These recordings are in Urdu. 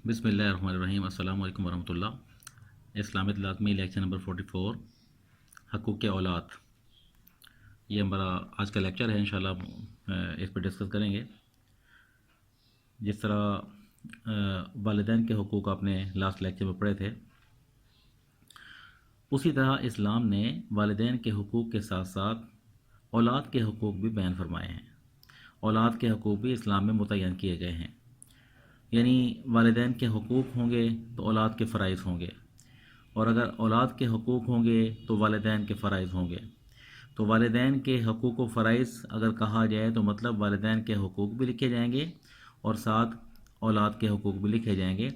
بسم اللہ الرحمن الرحیم۔ السلام علیکم ورحمۃ اللہ۔ اسلامک لازمی لیکچر نمبر 44، حقوق اولاد۔ یہ ہمارا آج کا لیکچر ہے، انشاءاللہ اس پہ ڈسکس کریں گے۔ جس طرح والدین کے حقوق آپ نے لاسٹ لیکچر میں پڑھے تھے، اسی طرح اسلام نے والدین کے حقوق کے ساتھ ساتھ اولاد کے حقوق بھی بیان فرمائے ہیں۔ اولاد کے حقوق بھی اسلام میں متعین کیے گئے ہیں، یعنی والدین کے حقوق ہوں گے تو اولاد کے فرائض ہوں گے، اور اگر اولاد کے حقوق ہوں گے تو والدین کے فرائض ہوں گے۔ تو والدین کے حقوق و فرائض اگر کہا جائے تو مطلب والدین کے حقوق بھی لکھے جائیں گے اور ساتھ اولاد کے حقوق بھی لکھے جائیں گے۔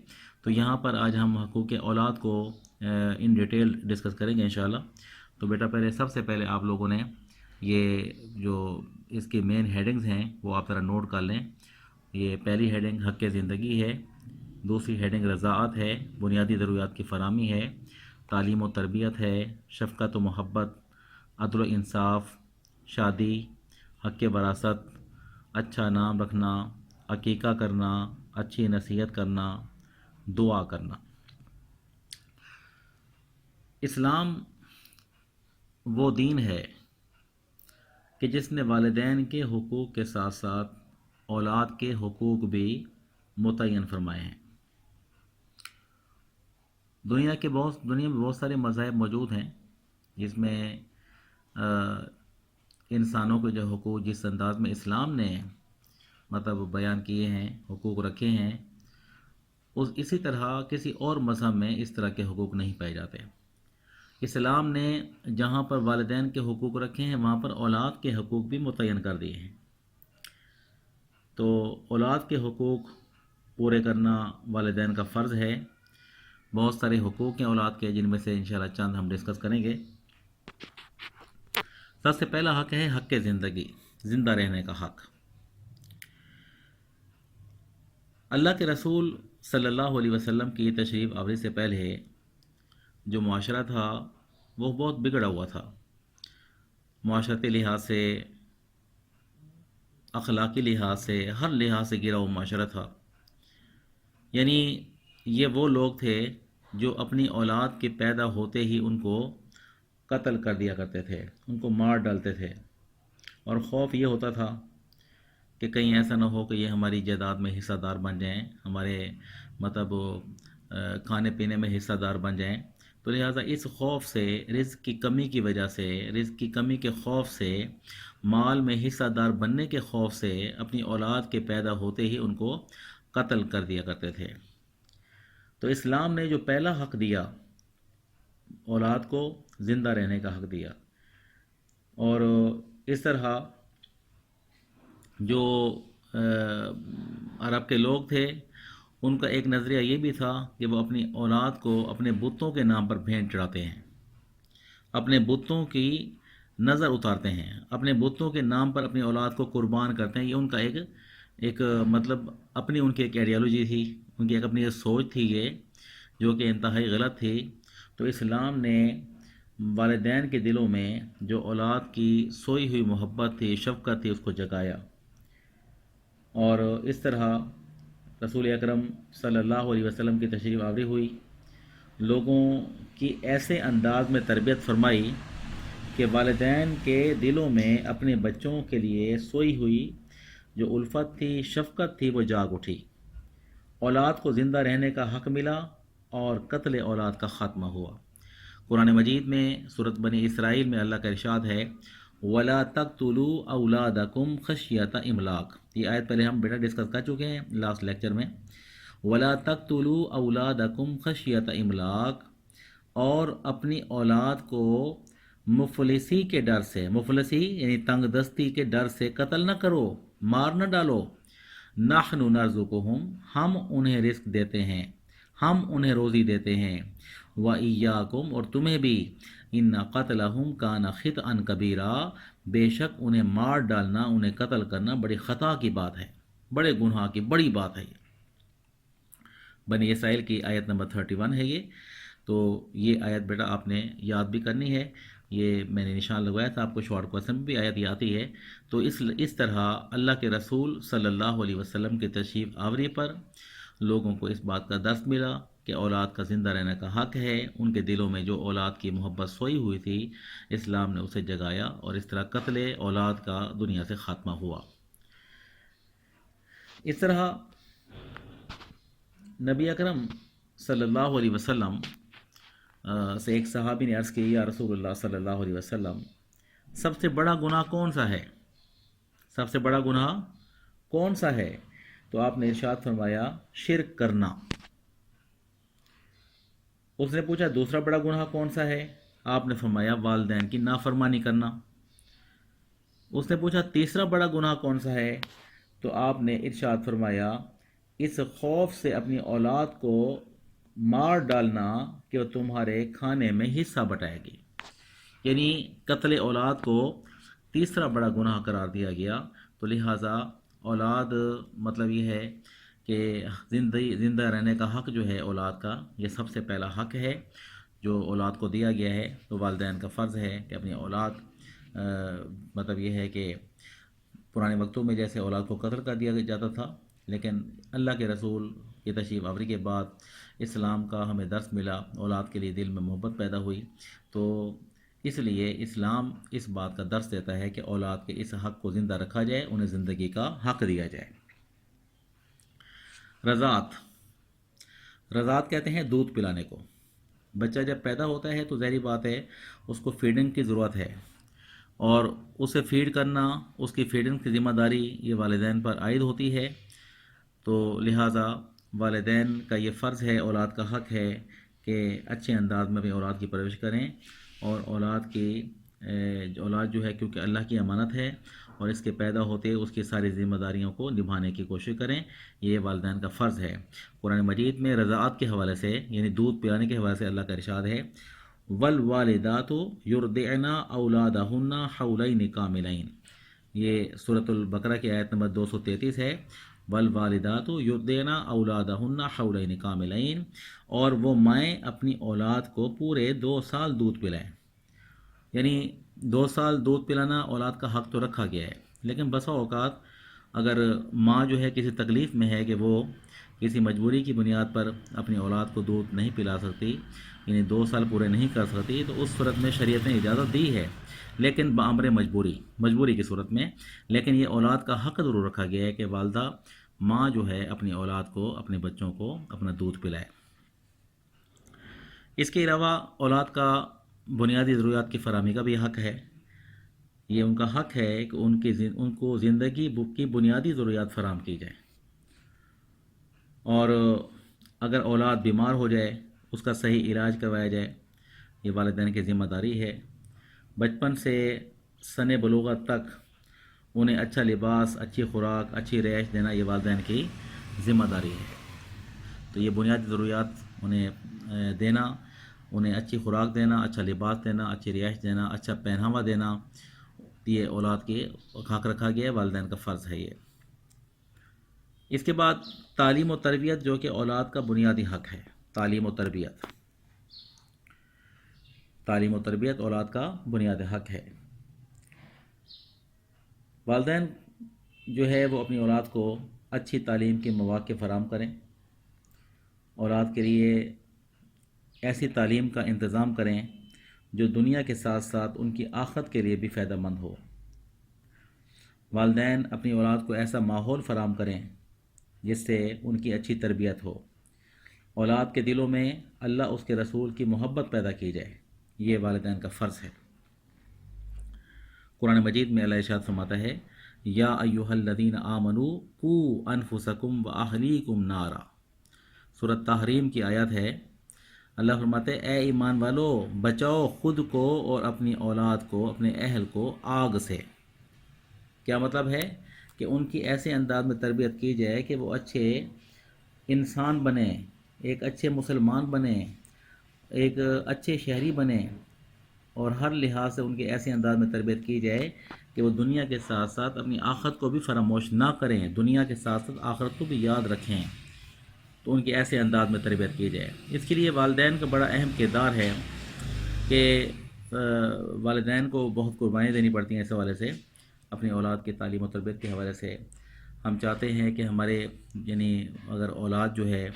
تو یہاں پر آج ہم حقوق اولاد کو ان ڈیٹیل ڈسکس کریں گے انشاءاللہ۔ تو بیٹا سب سے پہلے آپ لوگوں نے یہ جو اس کی مین ہیڈنگز ہیں وہ آپ ذرا نوٹ کر لیں۔ یہ پہلی ہیڈنگ حق زندگی ہے، دوسری ہیڈنگ رضاعت ہے، بنیادی ضروریات کی فراہمی ہے، تعلیم و تربیت ہے، شفقت و محبت، عدل و انصاف، شادی، حق وراثت، اچھا نام رکھنا، عقیقہ کرنا، اچھی نصیحت کرنا، دعا کرنا۔ اسلام وہ دین ہے کہ جس نے والدین کے حقوق کے ساتھ ساتھ اولاد کے حقوق بھی متعین فرمائے ہیں۔ دنیا میں بہت سارے مذاہب موجود ہیں جس میں انسانوں کے جو حقوق جس انداز میں اسلام نے مطلب بیان کیے ہیں، حقوق رکھے ہیں، اسی طرح کسی اور مذہب میں اس طرح کے حقوق نہیں پائے جاتے۔ اسلام نے جہاں پر والدین کے حقوق رکھے ہیں وہاں پر اولاد کے حقوق بھی متعین کر دیے ہیں۔ تو اولاد کے حقوق پورے کرنا والدین کا فرض ہے۔ بہت سارے حقوق ہیں اولاد کے جن میں سے انشاءاللہ چند ہم ڈسکس کریں گے۔ سب سے پہلا حق ہے حق زندگی، زندہ رہنے کا حق۔ اللہ کے رسول صلی اللہ علیہ وسلم کی تشریف آوری سے پہلے جو معاشرہ تھا وہ بہت بگڑا ہوا تھا، معاشرتی لحاظ سے، اخلاقی لحاظ سے، ہر لحاظ سے گرا ہوا معاشرہ تھا۔ یعنی یہ وہ لوگ تھے جو اپنی اولاد کے پیدا ہوتے ہی ان کو قتل کر دیا کرتے تھے، ان کو مار ڈالتے تھے، اور خوف یہ ہوتا تھا کہ کہیں ایسا نہ ہو کہ یہ ہماری جائیداد میں حصہ دار بن جائیں، ہمارے مطلب کھانے پینے میں حصہ دار بن جائیں۔ تو لہٰذا اس خوف سے، رزق کی کمی کی وجہ سے، رزق کی کمی کے خوف سے، مال میں حصہ دار بننے کے خوف سے اپنی اولاد کے پیدا ہوتے ہی ان کو قتل کر دیا کرتے تھے۔ تو اسلام نے جو پہلا حق دیا، اولاد کو زندہ رہنے کا حق دیا، اور اس طرح جو عرب کے لوگ تھے ان کا ایک نظریہ یہ بھی تھا کہ وہ اپنی اولاد کو اپنے بتوں کے نام پر بھینٹ چڑھاتے ہیں، اپنے بتوں کی نظر اتارتے ہیں، اپنے بتوں کے نام پر اپنی اولاد کو قربان کرتے ہیں۔ یہ ان کا ایک مطلب اپنی ان کی ایک آئیڈیالوجی تھی، ان کی ایک اپنی سوچ تھی یہ، جو کہ انتہائی غلط تھی۔ تو اسلام نے والدین کے دلوں میں جو اولاد کی سوئی ہوئی محبت تھی، شفقت تھی، اس کو جگایا، اور اس طرح رسول اکرم صلی اللہ علیہ وسلم کی تشریف آوری ہوئی، لوگوں کی ایسے انداز میں تربیت فرمائی کہ والدین کے دلوں میں اپنے بچوں کے لیے سوئی ہوئی جو الفت تھی، شفقت تھی، وہ جاگ اٹھی۔ اولاد کو زندہ رہنے کا حق ملا اور قتل اولاد کا خاتمہ ہوا۔ قرآن مجید میں سورۃ بنی اسرائیل میں اللہ کا ارشاد ہے وَلَا تَقْتُلُوا أَوْلَادَكُمْ خَشْيَةَ إِمْلَاقٍ۔ یہ آیت پہلے ہم بیٹا ڈسکس کر چکے ہیں لاسٹ لیکچر میں۔ وَلَا تَقْتُلُوا أَوْلَادَكُمْ خَشْيَةَ إِمْلَاقٍ، اور اپنی اولاد کو مفلسی کے ڈر سے، مفلسی یعنی تنگ دستی کے ڈر سے قتل نہ کرو، مار نہ ڈالو۔ نَحْنُ نَرْزُقُهُمْ، ہم انہیں رزق دیتے ہیں، ہم انہیں روزی دیتے ہیں، وَإِيَّاكُمْ، اور تمہیں بھی، إِنَّ قَتْلَهُمْ كَانَ خِطْئًا كَبِيرًا، بے شک انہیں مار ڈالنا، انہیں قتل کرنا بڑی خطا کی بات ہے، بڑے گناہ کی بڑی بات ہے۔ بنی اسرائیل کی آیت نمبر 31 ہے یہ۔ تو یہ آیت بیٹا آپ نے یاد بھی کرنی ہے، یہ میں نے نشان لگوایا تھا آپ کو، شارٹ کوسچن میں بھی آیت یہ آتی ہے۔ تو اس طرح اللہ کے رسول صلی اللہ علیہ وسلم کے تشریف آوری پر لوگوں کو اس بات کا درس ملا کہ اولاد کا زندہ رہنے کا حق ہے۔ ان کے دلوں میں جو اولاد کی محبت سوئی ہوئی تھی، اسلام نے اسے جگایا، اور اس طرح قتل اولاد کا دنیا سے خاتمہ ہوا۔ اس طرح نبی اکرم صلی اللہ علیہ وسلم سے ایک صحابی نے عرض کی، یا رسول اللہ صلی اللہ علیہ وسلم، سب سے بڑا گناہ کون سا ہے؟ سب سے بڑا گناہ کون سا ہے؟ تو آپ نے ارشاد فرمایا، شرک کرنا۔ اس نے پوچھا دوسرا بڑا گناہ کون سا ہے؟ آپ نے فرمایا والدین کی نافرمانی کرنا۔ اس نے پوچھا تیسرا بڑا گناہ کون سا ہے؟ تو آپ نے ارشاد فرمایا اس خوف سے اپنی اولاد کو مار ڈالنا کہ وہ تمہارے کھانے میں حصہ بٹائے گی۔ یعنی قتل اولاد کو تیسرا بڑا گناہ قرار دیا گیا۔ تو لہٰذا اولاد مطلب یہ ہے کہ زندہ رہنے کا حق جو ہے اولاد کا، یہ سب سے پہلا حق ہے جو اولاد کو دیا گیا ہے۔ تو والدین کا فرض ہے کہ اپنی اولاد مطلب یہ ہے کہ پرانے وقتوں میں جیسے اولاد کو قتل کر دیا جاتا تھا، لیکن اللہ کے رسول کی تشریف آوری کے بعد اسلام کا ہمیں درس ملا، اولاد کے لیے دل میں محبت پیدا ہوئی۔ تو اس لیے اسلام اس بات کا درس دیتا ہے کہ اولاد کے اس حق کو زندہ رکھا جائے، انہیں زندگی کا حق دیا جائے۔ رضاعت کہتے ہیں دودھ پلانے کو۔ بچہ جب پیدا ہوتا ہے تو ظاہری بات ہے اس کو فیڈنگ کی ضرورت ہے، اور اسے فیڈ کرنا، اس کی فیڈنگ کی ذمہ داری یہ والدین پر عائد ہوتی ہے۔ تو لہٰذا والدین کا یہ فرض ہے، اولاد کا حق ہے کہ اچھے انداز میں اپنی اولاد کی پرورش کریں، اور اولاد جو ہے کیونکہ اللہ کی امانت ہے، اور اس کے پیدا ہوتے اس کی ساری ذمہ داریوں کو نبھانے کی کوشش کریں، یہ والدین کا فرض ہے۔ قرآن مجید میں رضاعت کے حوالے سے، یعنی دودھ پلانے کے حوالے سے اللہ کا ارشاد ہے، والوالدات یرضعن اولادہن حولین کاملین۔ یہ سورۃ البقرہ کی آیت نمبر 233 ہے، والوالدات یرضعن اولادہن حولین کاملین، اور وہ مائیں اپنی اولاد کو پورے 2 سال دودھ پلائیں۔ یعنی 2 سال دودھ پلانا اولاد کا حق تو رکھا گیا ہے، لیکن بسا اوقات اگر ماں جو ہے کسی تکلیف میں ہے کہ وہ کسی مجبوری کی بنیاد پر اپنی اولاد کو دودھ نہیں پلا سکتی، یعنی 2 سال پورے نہیں کر سکتی، تو اس صورت میں شریعت نے اجازت دی ہے، لیکن بامر مجبوری کی صورت میں۔ لیکن یہ اولاد کا حق ضرور رکھا گیا ہے کہ والدہ ماں جو ہے اپنی اولاد کو، اپنے بچوں کو اپنا دودھ پلائے۔ اس کے علاوہ اولاد کا بنیادی ضروریات کی فراہمی کا بھی حق ہے۔ یہ ان کا حق ہے کہ ان کو زندگی کی بنیادی ضروریات فراہم کی جائیں، اور اگر اولاد بیمار ہو جائے اس کا صحیح علاج کروایا جائے، یہ والدین کی ذمہ داری ہے۔ بچپن سے سن بلوغت تک انہیں اچھا لباس، اچھی خوراک، اچھی رہائش دینا یہ والدین کی ذمہ داری ہے۔ تو یہ بنیادی ضروریات انہیں دینا، انہیں اچھی خوراک دینا، اچھا لباس دینا، اچھی رہائش دینا، اچھا پہناوا دینا، یہ اولاد کے حق رکھا گیا ہے، والدین کا فرض ہے یہ۔ اس کے بعد تعلیم و تربیت، جو کہ اولاد کا بنیادی حق ہے۔ تعلیم و تربیت اولاد کا بنیادی حق ہے۔ والدین جو ہے وہ اپنی اولاد کو اچھی تعلیم کے مواقع فراہم کریں، اولاد کے لیے ایسی تعلیم کا انتظام کریں جو دنیا کے ساتھ ساتھ ان کی آخرت کے لیے بھی فائدہ مند ہو۔ والدین اپنی اولاد کو ایسا ماحول فراہم کریں جس سے ان کی اچھی تربیت ہو، اولاد کے دلوں میں اللہ اس کے رسول کی محبت پیدا کی جائے، یہ والدین کا فرض ہے۔ قرآن مجید میں اللہ ارشاد فرماتا ہے، یا ایھا الذین آمنوا قوا انفسکم واہلیکم نارا۔ سورۃ تحریم کی آیت ہے۔ اللہ فرماتے ہیں اے ایمان والو، بچاؤ خود کو اور اپنی اولاد کو، اپنے اہل کو آگ سے۔ کیا مطلب ہے کہ ان کی ایسے انداز میں تربیت کی جائے کہ وہ اچھے انسان بنیں، ایک اچھے مسلمان بنیں، ایک اچھے شہری بنیں، اور ہر لحاظ سے ان کے ایسے انداز میں تربیت کی جائے کہ وہ دنیا کے ساتھ ساتھ اپنی آخرت کو بھی فراموش نہ کریں، دنیا کے ساتھ ساتھ آخرت کو بھی یاد رکھیں۔ تو ان کے ایسے انداز میں تربیت کی جائے۔ اس کے لیے والدین کا بڑا اہم کردار ہے کہ والدین کو بہت قربانی دینی پڑتی ہیں اس حوالے سے، اپنی اولاد کی تعلیم و تربیت کے حوالے سے۔ ہم چاہتے ہیں کہ ہمارے یعنی اگر اولاد جو ہے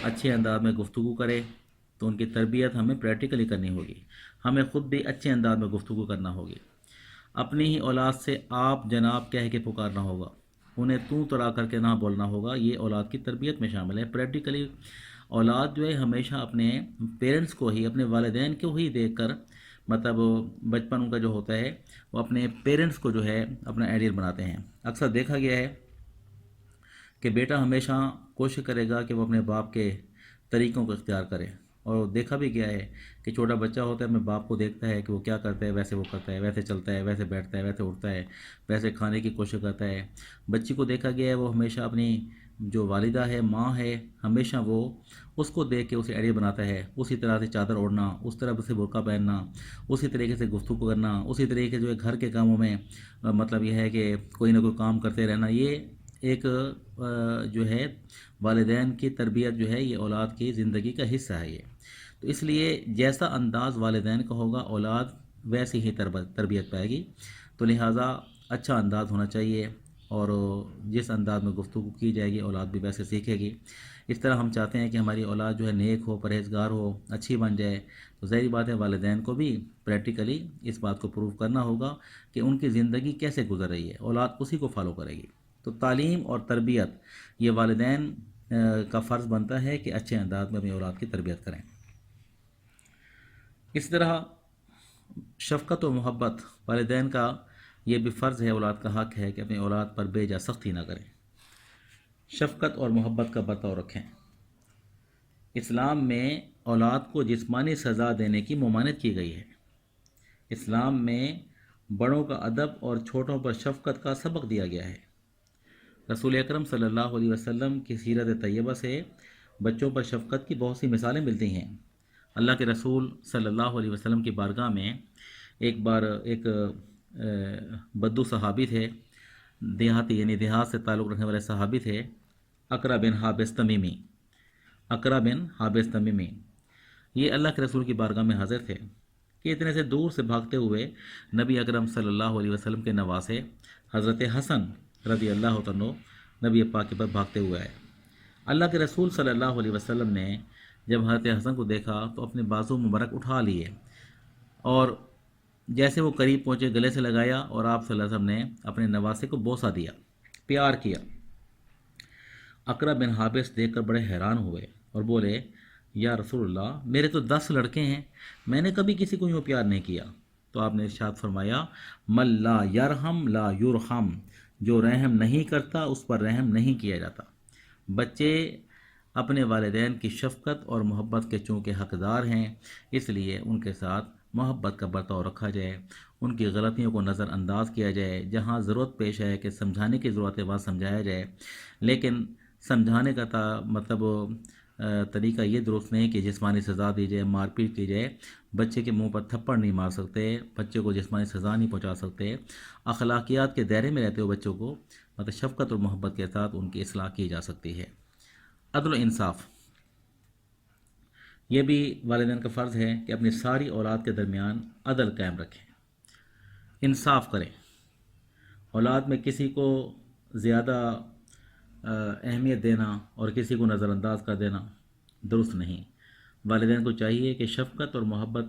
اچھے انداز میں گفتگو کرے تو ان کی تربیت ہمیں پریکٹیکلی کرنی ہوگی، ہمیں خود بھی اچھے انداز میں گفتگو کرنا ہوگی، اپنی ہی اولاد سے آپ جناب کہہ کے پکارنا ہوگا، انہیں تو تڑا کر کے نہ بولنا ہوگا، یہ اولاد کی تربیت میں شامل ہے۔ پریکٹیکلی اولاد جو ہے ہمیشہ اپنے پیرنٹس کو ہی، اپنے والدین کو ہی دیکھ کر، مطلب بچپن ان کا جو ہوتا ہے وہ اپنے پیرنٹس کو جو ہے اپنا آئیڈیل بناتے ہیں۔ اکثر دیکھا گیا ہے کہ بیٹا ہمیشہ کوشش کرے گا کہ وہ اپنے باپ کے طریقوں کو اختیار کرے، اور دیکھا بھی گیا ہے کہ چھوٹا بچہ ہوتا ہے اپنے باپ کو دیکھتا ہے کہ وہ کیا کرتا ہے، ویسے وہ کرتا ہے، ویسے چلتا ہے، ویسے بیٹھتا ہے، ویسے اٹھتا ہے، ویسے کھانے کی کوشش کرتا ہے۔ بچی کو دیکھا گیا ہے وہ ہمیشہ اپنی جو والدہ ہے، ماں ہے، ہمیشہ وہ اس کو دیکھ کے اسے ایڈیل بناتا ہے، اسی طرح سے چادر اوڑھنا، اس طرح سے برقع پہننا، اسی طریقے سے گفتگو کرنا، اسی طریقے سے جو ہے گھر کے کاموں میں مطلب یہ ہے کہ کوئی نہ کوئی کام کرتے رہنا۔ یہ ایک جو ہے والدین کی تربیت جو ہے یہ اولاد کی زندگی کا حصہ ہے یہ۔ تو اس لیے جیسا انداز والدین کا ہوگا اولاد ویسی ہی تربیت پائے گی، تو لہٰذا اچھا انداز ہونا چاہیے، اور جس انداز میں گفتگو کی جائے گی اولاد بھی ویسے سیکھے گی۔ اس طرح ہم چاہتے ہیں کہ ہماری اولاد جو ہے نیک ہو، پرہیزگار ہو، اچھی بن جائے، تو ظاہری بات ہے والدین کو بھی پریکٹیکلی اس بات کو پروف کرنا ہوگا کہ ان کی زندگی کیسے گزر رہی ہے، اولاد اسی کو فالو کرے گی۔ تو تعلیم اور تربیت یہ والدین کا فرض بنتا ہے کہ اچھے انداز میں اپنی اولاد کی تربیت کریں۔ اس طرح شفقت و محبت، والدین کا یہ بھی فرض ہے، اولاد کا حق ہے کہ اپنی اولاد پر بے جا سختی نہ کریں، شفقت اور محبت کا برتاؤ رکھیں۔ اسلام میں اولاد کو جسمانی سزا دینے کی ممانعت کی گئی ہے۔ اسلام میں بڑوں کا ادب اور چھوٹوں پر شفقت کا سبق دیا گیا ہے۔ رسول اکرم صلی اللہ علیہ وسلم کی سیرت طیبہ سے بچوں پر شفقت کی بہت سی مثالیں ملتی ہیں۔ اللہ کے رسول صلی اللہ علیہ وسلم کی بارگاہ میں ایک بار ایک بدو صحابی تھے، دیہاتی یعنی دیہات سے تعلق رکھنے والے صحابی تھے، اقرا بن حابس تمیمی۔ اقرا بن حابس تمیمی یہ اللہ کے رسول کی بارگاہ میں حاضر تھے کہ اتنے سے دور سے بھاگتے ہوئے نبی اکرم صلی اللہ علیہ وسلم کے نواسے حضرت حسن رضی اللہ عنہ نبی پاک کے پر بھاگتے ہوئے آئے۔ اللہ کے رسول صلی اللہ علیہ وسلم نے جب حضرت حسن کو دیکھا تو اپنے بازو مبارک اٹھا لیے، اور جیسے وہ قریب پہنچے گلے سے لگایا، اور آپ صلی اللہ علیہ وسلم نے اپنے نواسے کو بوسہ دیا، پیار کیا۔ اقرا بن حابس دیکھ کر بڑے حیران ہوئے اور بولے، یا رسول اللہ، میرے تو 10 لڑکے ہیں، میں نے کبھی کسی کو یوں پیار نہیں کیا۔ تو آپ نے ارشاد فرمایا، من لا یرحم لا یرحم، جو رحم نہیں کرتا اس پر رحم نہیں کیا جاتا۔ بچے اپنے والدین کی شفقت اور محبت کے چونکہ حقدار ہیں، اس لیے ان کے ساتھ محبت کا برتاؤ رکھا جائے، ان کی غلطیوں کو نظر انداز کیا جائے، جہاں ضرورت پیش ہے کہ سمجھانے کی ضرورت ہے وہاں سمجھایا جائے، لیکن سمجھانے کا مطلب طریقہ یہ درست نہیں کہ جسمانی سزا دی جائے، مار پیٹ کی جائے۔ بچے کے منہ پر تھپڑ نہیں مار سکتے، بچے کو جسمانی سزا نہیں پہنچا سکتے۔ اخلاقیات کے دائرے میں رہتے ہوئے بچوں کو مطلب شفقت اور محبت کے ساتھ ان کی اصلاح کی جا سکتی ہے۔ عدل و انصاف، یہ بھی والدین کا فرض ہے کہ اپنی ساری اولاد کے درمیان عدل قائم رکھیں، انصاف کریں۔ اولاد میں کسی کو زیادہ اہمیت دینا اور کسی کو نظر انداز کر دینا درست نہیں۔ والدین کو چاہیے کہ شفقت اور محبت،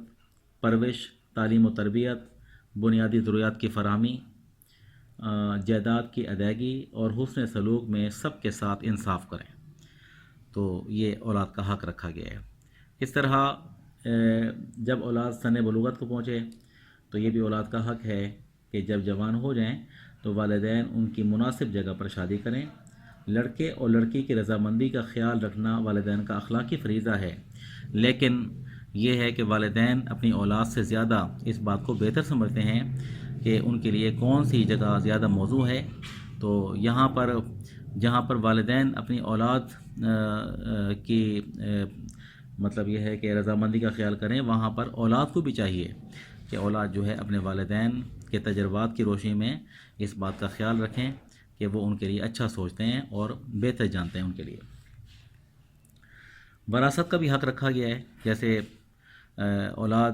پرورش، تعلیم و تربیت، بنیادی ضروریات کی فراہمی، جائیداد کی ادائیگی اور حسن سلوک میں سب کے ساتھ انصاف کریں، تو یہ اولاد کا حق رکھا گیا ہے۔ اس طرح جب اولاد سن بلوغت کو پہنچے تو یہ بھی اولاد کا حق ہے کہ جب جوان ہو جائیں تو والدین ان کی مناسب جگہ پر شادی کریں۔ لڑکے اور لڑکی کی رضامندی کا خیال رکھنا والدین کا اخلاقی فریضہ ہے، لیکن یہ ہے کہ والدین اپنی اولاد سے زیادہ اس بات کو بہتر سمجھتے ہیں کہ ان کے لیے کون سی جگہ زیادہ موزوں ہے۔ تو یہاں پر جہاں پر والدین اپنی اولاد کی مطلب یہ ہے کہ رضامندی کا خیال کریں، وہاں پر اولاد کو بھی چاہیے کہ اولاد جو ہے اپنے والدین کے تجربات کی روشنی میں اس بات کا خیال رکھیں کہ وہ ان کے لیے اچھا سوچتے ہیں اور بہتر جانتے ہیں ان کے لیے۔ وراثت کا بھی حق رکھا گیا ہے، جیسے اولاد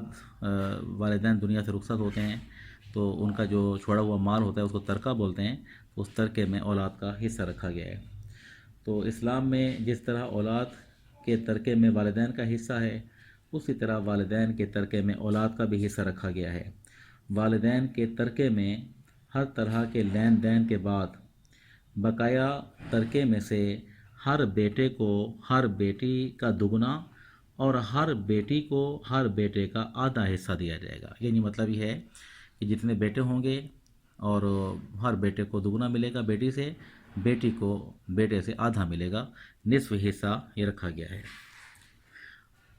والدین دنیا سے رخصت ہوتے ہیں تو ان کا جو چھوڑا ہوا مال ہوتا ہے اس کو ترکہ بولتے ہیں، اس ترکے میں اولاد کا حصہ رکھا گیا ہے۔ تو اسلام میں جس طرح اولاد کے ترکے میں والدین کا حصہ ہے، اسی طرح والدین کے ترکے میں اولاد کا بھی حصہ رکھا گیا ہے۔ والدین کے ترکے میں ہر طرح کے لین دین کے بعد بقایا ترکے میں سے ہر بیٹے کو ہر بیٹی کا دگنا اور ہر بیٹی کو ہر بیٹے کا آدھا حصہ دیا جائے گا۔ یعنی مطلب یہ ہے کہ جتنے بیٹے ہوں گے اور ہر بیٹے کو دگنا ملے گا بیٹی سے، بیٹی کو بیٹے سے آدھا ملے گا، نصف حصہ یہ رکھا گیا ہے۔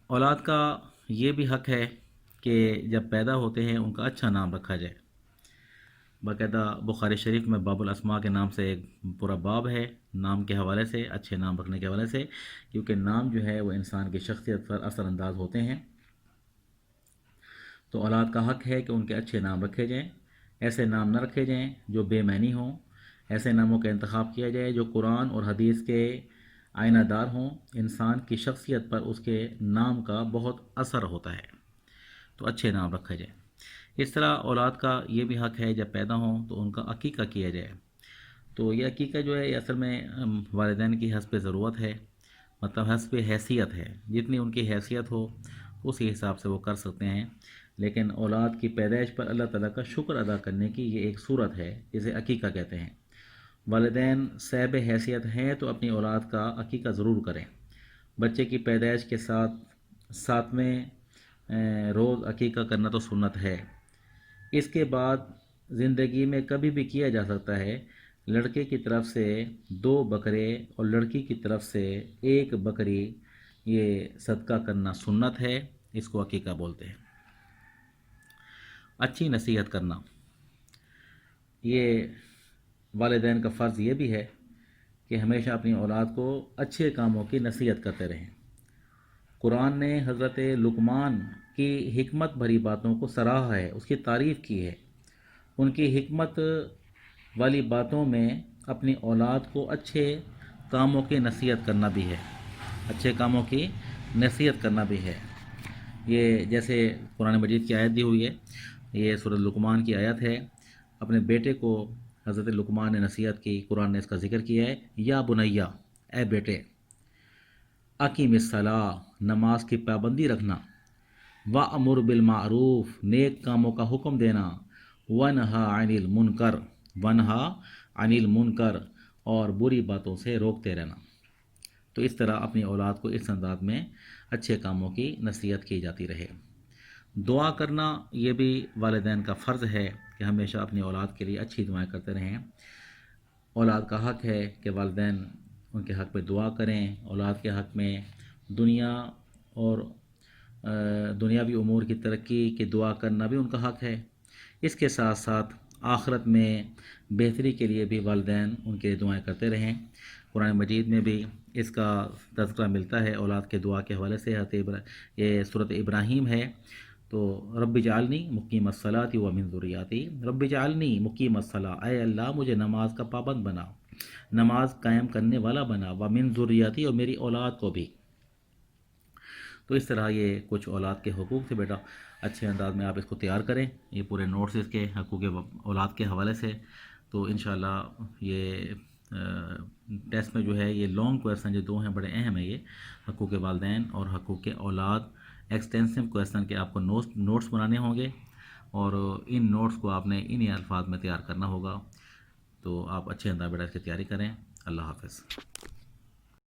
اولاد کا یہ بھی حق ہے کہ جب پیدا ہوتے ہیں ان کا اچھا نام رکھا جائے۔ باقاعدہ بخاری شریف میں باب الاسماء کے نام سے ایک پورا باب ہے، نام کے حوالے سے، اچھے نام رکھنے کے حوالے سے، کیونکہ نام جو ہے وہ انسان کی شخصیت پر اثر انداز ہوتے ہیں۔ تو اولاد کا حق ہے کہ ان کے اچھے نام رکھے جائیں، ایسے نام نہ رکھے جائیں جو بے معنی ہوں، ایسے ناموں کا انتخاب کیا جائے جو قرآن اور حدیث کے آئینہ دار ہوں۔ انسان کی شخصیت پر اس کے نام کا بہت اثر ہوتا ہے، تو اچھے نام رکھا جائے۔ اس طرح اولاد کا یہ بھی حق ہے جب پیدا ہوں تو ان کا عقیقہ کیا جائے۔ تو یہ عقیقہ جو ہے یہ اصل میں والدین کی حسب ضرورت ہے، مطلب حسب حیثیت ہے، جتنی ان کی حیثیت ہو اسی حساب سے وہ کر سکتے ہیں، لیکن اولاد کی پیدائش پر اللہ تعالیٰ کا شکر ادا کرنے کی یہ ایک صورت ہے جسے عقیقہ کہتے ہیں۔ والدین صاحب حیثیت ہیں تو اپنی اولاد کا عقیقہ ضرور کریں۔ بچے کی پیدائش کے ساتویں روز عقیقہ کرنا تو سنت ہے۔ اس کے بعد زندگی میں کبھی بھی کیا جا سکتا ہے۔ لڑکے کی طرف سے 2 بکرے اور لڑکی کی طرف سے 1 بکری یہ صدقہ کرنا سنت ہے، اس کو عقیقہ بولتے ہیں۔ اچھی نصیحت کرنا، یہ والدین کا فرض یہ بھی ہے کہ ہمیشہ اپنی اولاد کو اچھے کاموں کی نصیحت کرتے رہیں۔ قرآن نے حضرت لقمان کی حکمت بھری باتوں کو سراہا ہے، اس کی تعریف کی ہے۔ ان کی حکمت والی باتوں میں اپنی اولاد کو اچھے کاموں کی نصیحت کرنا بھی ہے، اچھے کاموں کی نصیحت کرنا بھی ہے۔ یہ جیسے قرآن مجید کی آیت دی ہوئی ہے، یہ سورۃ لقمان کی آیت ہے۔ اپنے بیٹے کو حضرت لقمان نے نصیحت کی، قرآن نے اس کا ذکر کیا ہے، یا بنیا، اے بیٹے، اقیم الصلاۃ، نماز کی پابندی رکھنا، وَأْمُرْ بِالْمَعْرُوفِ، نیک کاموں کا حکم دینا، وَنْہَا عَنِ الْمُنْکَرِ، وَنْہَا عَنِ الْمُنْکَرِ، اور بری باتوں سے روکتے رہنا۔ تو اس طرح اپنی اولاد کو اس انداز میں اچھے کاموں کی نصیحت کی جاتی رہے۔ دعا کرنا یہ بھی والدین کا فرض ہے کہ ہمیشہ اپنی اولاد کے لیے اچھی دعائیں کرتے رہیں۔ اولاد کا حق ہے کہ والدین ان کے حق میں دعا کریں۔ اولاد کے حق میں دنیا اور دنیاوی امور کی ترقی کی دعا کرنا بھی ان کا حق ہے۔ اس کے ساتھ ساتھ آخرت میں بہتری کے لیے بھی والدین ان کے دعائیں کرتے رہیں۔ قرآن مجید میں بھی اس کا تذکرہ ملتا ہے اولاد کے دعا کے حوالے سے۔ یہ سورۃ ابراہیم ہے، تو رب اجعلنی مقیم الصلاۃ ومن ذریتی، رب اجعلنی مقیم الصلاۃ، اے اللہ مجھے نماز کا پابند بنا، نماز قائم کرنے والا بنا، ومن ذریتی، اور میری اولاد کو بھی۔ تو اس طرح یہ کچھ اولاد کے حقوق تھے بیٹا، اچھے انداز میں آپ اس کو تیار کریں، یہ پورے نوٹس اس کے حقوق اولاد کے حوالے سے۔ تو انشاءاللہ یہ ٹیسٹ میں جو ہے یہ لانگ کویسچن جو 2 ہیں بڑے اہم ہیں، یہ حقوق والدین اور حقوق اولاد ایکسٹینسو کویسچن کے آپ کو نوٹس بنانے ہوں گے، اور ان نوٹس کو آپ نے انہی الفاظ میں تیار کرنا ہوگا۔ تو آپ اچھے انداز بیٹا اس کی تیاری کریں۔ اللہ حافظ۔